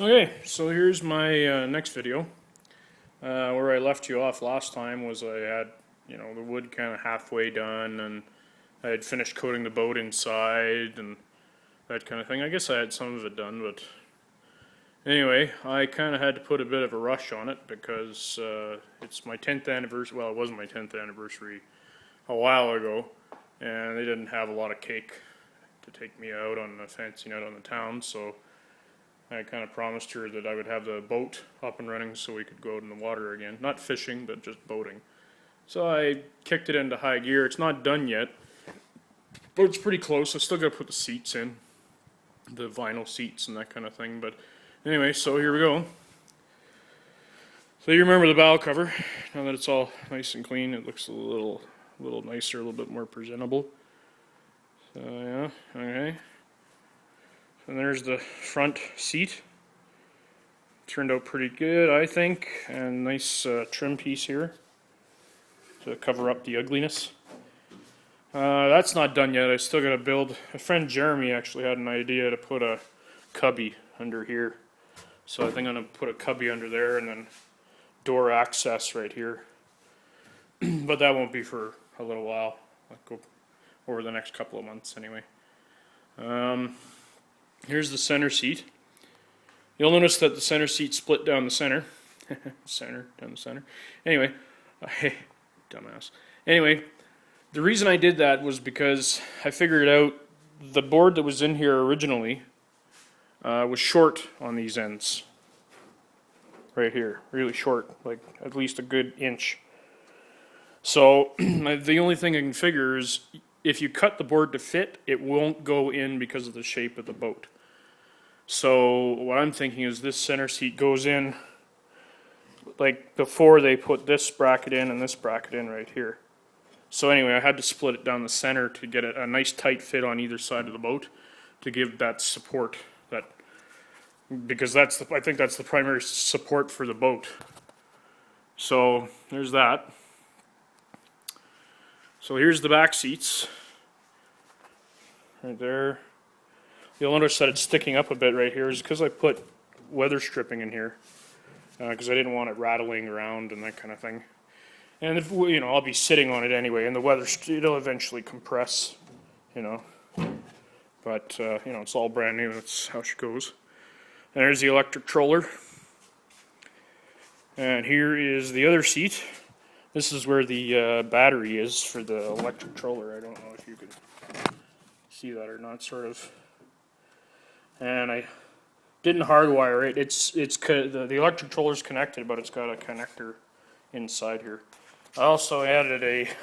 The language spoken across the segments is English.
Okay, so here's my next video. Where I left you off last time was I had, the wood kind of halfway done, and I had finished coating the boat inside and that kind of thing. I guess I had some of it done, but anyway, I kind of had to put a bit of a rush on it because it's my 10th anniversary. Well, it wasn't my 10th anniversary a while ago, and they didn't have a lot of cake to take me out on a fancy night on the town, so I kind of promised her that I would have the boat up and running so we could go out in the water again. Not fishing, but just boating. So I kicked it into high gear. It's not done yet, but it's pretty close. I still got to put the seats in, the vinyl seats and that kind of thing. But anyway, so here we go. So you remember the bow cover. Now that it's all nice and clean, it looks a little nicer, a little bit more presentable. So yeah, okay. And there's the front seat. Turned out pretty good, I think. And nice trim piece here to cover up the ugliness. That's not done yet. I still got to build. My friend Jeremy actually had an idea to put a cubby under here. So I think I'm going to put a cubby under there and then door access right here. But that won't be for a little while. I'll go over the next couple of months anyway. Here's the center seat. You'll notice that the center seat split down the center. Down the center. Anyway, hey, dumbass. Anyway, the reason I did that was because I figured out the board that was in here originally was short on these ends. Right here, really short, like at least a good inch. So the only thing I can figure is if you cut the board to fit, it won't go in because of the shape of the boat. So what I'm thinking is this center seat goes in like before they put this bracket in and this bracket in right here. So anyway, I had to split it down the center to get a nice tight fit on either side of the boat to give that support, because I think that's the primary support for the boat. So there's that. So here's the back seats, right there. You'll notice that it's sticking up a bit right here is because I put weather stripping in here because I didn't want it rattling around and that kind of thing. And if, I'll be sitting on it anyway, and the weather it'll eventually compress, But it's all brand new. That's how she goes. And there's the electric troller. And here is the other seat. This is where the battery is for the electric troller. I don't know if you can see that or not, sort of. And I didn't hardwire it. The electric troller is connected, but it's got a connector inside here. I also added it's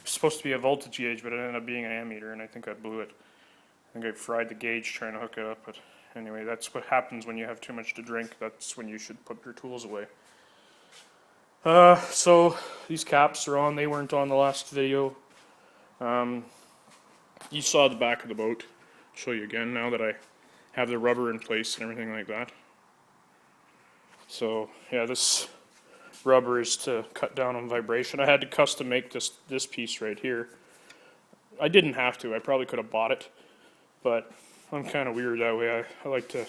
supposed to be a voltage gauge, but it ended up being an ammeter, and I think I blew it. I think I fried the gauge trying to hook it up, but anyway, that's what happens when you have too much to drink. That's when you should put your tools away. So these caps are on. They weren't on the last video. You saw the back of the boat. I'll show you again now that I have the rubber in place and everything like that. So yeah, this rubber is to cut down on vibration. I had to custom make this piece right here. I didn't have to. I probably could have bought it, but I'm kind of weird that way. I like to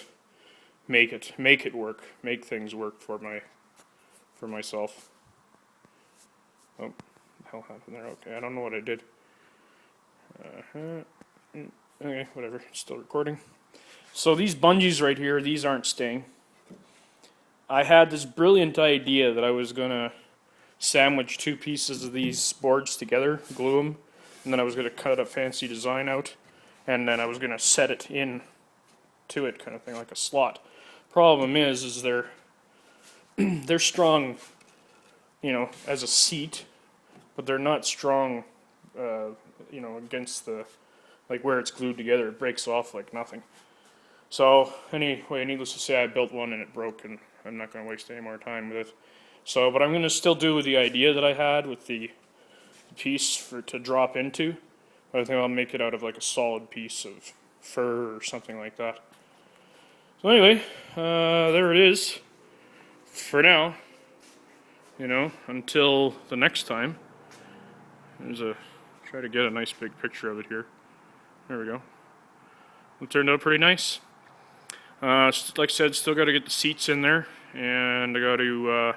make it work, make things work for myself. Oh, what the hell happened there? Okay, I don't know what I did. Okay, whatever. It's still recording. So these bungees right here, these aren't staying. I had this brilliant idea that I was going to sandwich two pieces of these boards together, glue them, and then I was going to cut a fancy design out, and then I was going to set it in to it, kind of thing, like a slot. Problem is they're strong, as a seat, but they're not strong, against like where it's glued together. It breaks off like nothing. So anyway, needless to say, I built one and it broke, and I'm not going to waste any more time with it. So, but I'm going to still do the idea that I had with the piece to drop into. But I think I'll make it out of like a solid piece of fur or something like that. So anyway, there it is for now. Until the next time. Try to get a nice big picture of it here. There we go. It turned out pretty nice. Like I said, still got to get the seats in there, and I got to.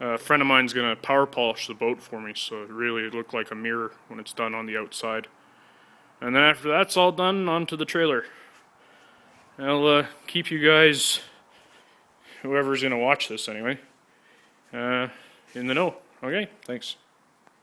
A friend of mine's gonna power polish the boat for me, so it really look like a mirror when it's done on the outside. And then after that's all done, onto the trailer. I'll keep you guys, whoever's gonna watch this anyway, in the know. Okay, thanks.